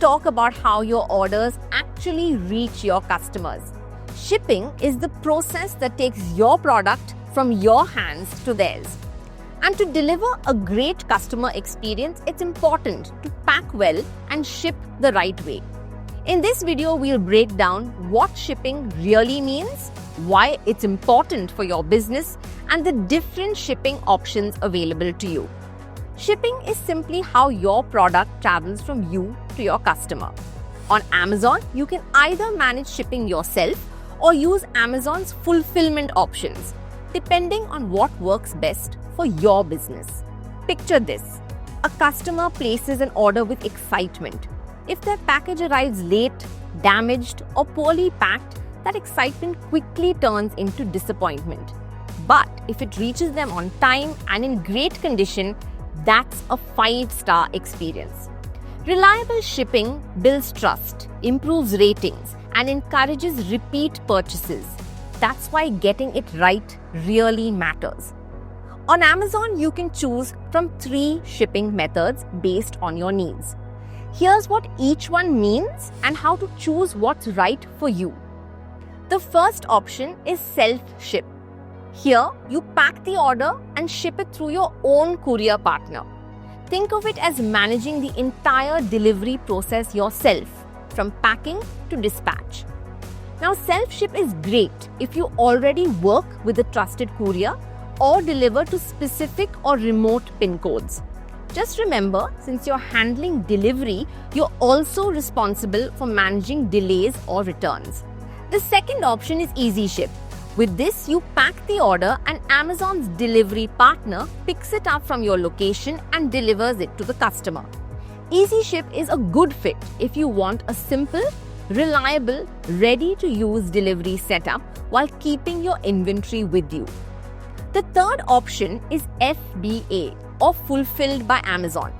talk about how your orders actually reach your customers. Shipping is the process that takes your product from your hands to theirs. And to deliver a great customer experience, it's important to pack well and ship the right way. In this video, we'll break down what shipping really means, why it's important for your business, and the different shipping options available to you. Shipping is simply how your product travels from you to your customer. On Amazon, you can either manage shipping yourself or use Amazon's fulfillment options, depending on what works best for your business. Picture this: a customer places an order with excitement. If their package arrives late, damaged, or poorly packed, that excitement quickly turns into disappointment. But if it reaches them on time and in great condition, that's a 5-star experience. Reliable shipping builds trust, improves ratings, and encourages repeat purchases. That's why getting it right really matters. On Amazon, you can choose from 3 shipping methods based on your needs. Here's what each one means and how to choose what's right for you. The first option is self-ship. Here, you pack the order and ship it through your own courier partner. Think of it as managing the entire delivery process yourself, from packing to dispatch. Now, self-ship is great if you already work with a trusted courier or deliver to specific or remote PIN codes. Just remember, since you're handling delivery, you're also responsible for managing delays or returns. The second option is EasyShip. With this, you pack the order and Amazon's delivery partner picks it up from your location and delivers it to the customer. EasyShip is a good fit if you want a simple, reliable, ready-to-use delivery setup while keeping your inventory with you. The third option is FBA, or Fulfilled by Amazon.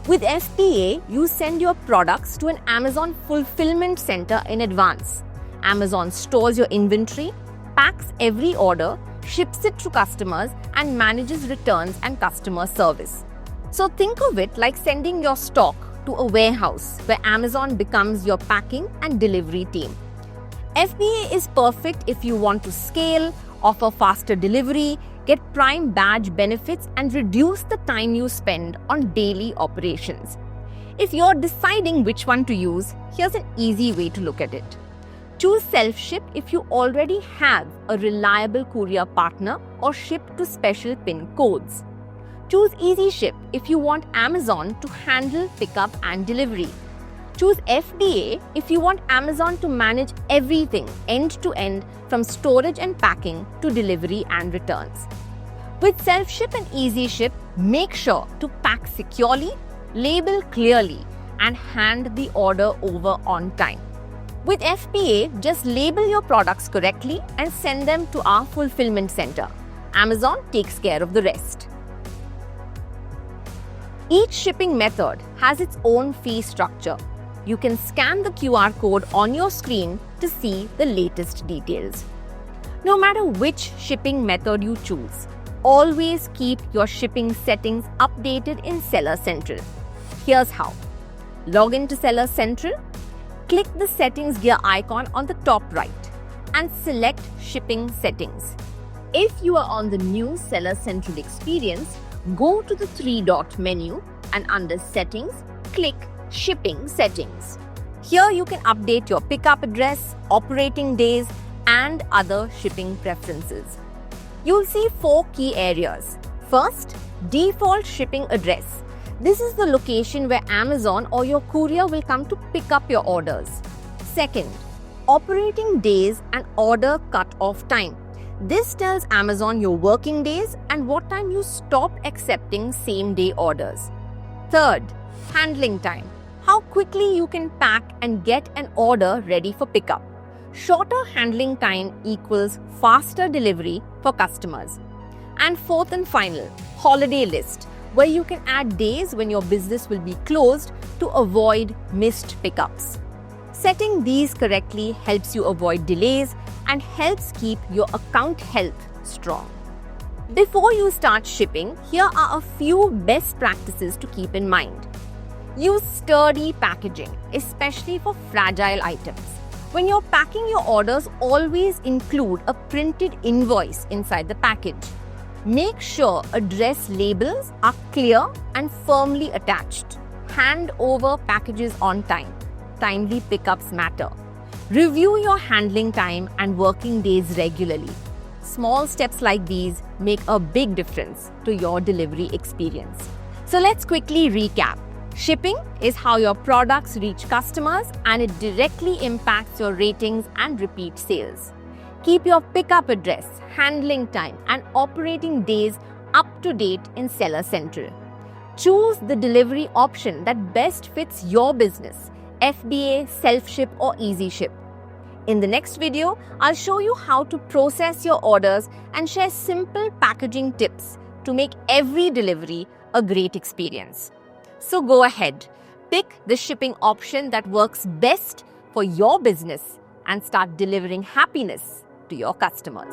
With FBA, you send your products to an Amazon fulfillment center in advance. Amazon stores your inventory, packs every order, ships it to customers, and manages returns and customer service. So think of it like sending your stock to a warehouse where Amazon becomes your packing and delivery team. FBA is perfect if you want to scale, offer faster delivery, get Prime badge benefits, and reduce the time you spend on daily operations. If you're deciding which one to use, here's an easy way to look at it. Choose self-ship if you already have a reliable courier partner or ship to special PIN codes. Choose EasyShip if you want Amazon to handle pickup and delivery. Choose FBA if you want Amazon to manage everything end-to-end from storage and packing to delivery and returns. With self-ship and EasyShip, make sure to pack securely, label clearly, and hand the order over on time. With FBA, just label your products correctly and send them to our fulfillment center. Amazon takes care of the rest. Each shipping method has its own fee structure. You can scan the QR code on your screen to see the latest details. No matter which shipping method you choose, always keep your shipping settings updated in Seller Central. Here's how. Log into Seller Central, click the settings gear icon on the top right, and select Shipping Settings. If you are on the new Seller Central experience, go to the 3-dot menu and under Settings, click Shipping Settings. Here you can update your pickup address, operating days, and other shipping preferences. You'll see 4 key areas. First, default shipping address. This is the location where Amazon or your courier will come to pick up your orders. Second, operating days and order cut-off time. This tells Amazon your working days and what time you stop accepting same-day orders. Third, handling time. How quickly you can pack and get an order ready for pickup. Shorter handling time equals faster delivery for customers. And fourth and final, holiday list, where you can add days when your business will be closed to avoid missed pickups. Setting these correctly helps you avoid delays and helps keep your account health strong. Before you start shipping, here are a few best practices to keep in mind. Use sturdy packaging, especially for fragile items. When you're packing your orders, always include a printed invoice inside the package. Make sure address labels are clear and firmly attached. Hand over packages on time. Timely pickups matter. Review your handling time and working days regularly. Small steps like these make a big difference to your delivery experience. So let's quickly recap. Shipping is how your products reach customers, and it directly impacts your ratings and repeat sales. Keep your pickup address, handling time, and operating days up to date in Seller Central. Choose the delivery option that best fits your business: FBA, self-ship, or easy ship. In the next video, I'll show you how to process your orders and share simple packaging tips to make every delivery a great experience. So go ahead, pick the shipping option that works best for your business and start delivering happiness to your customers.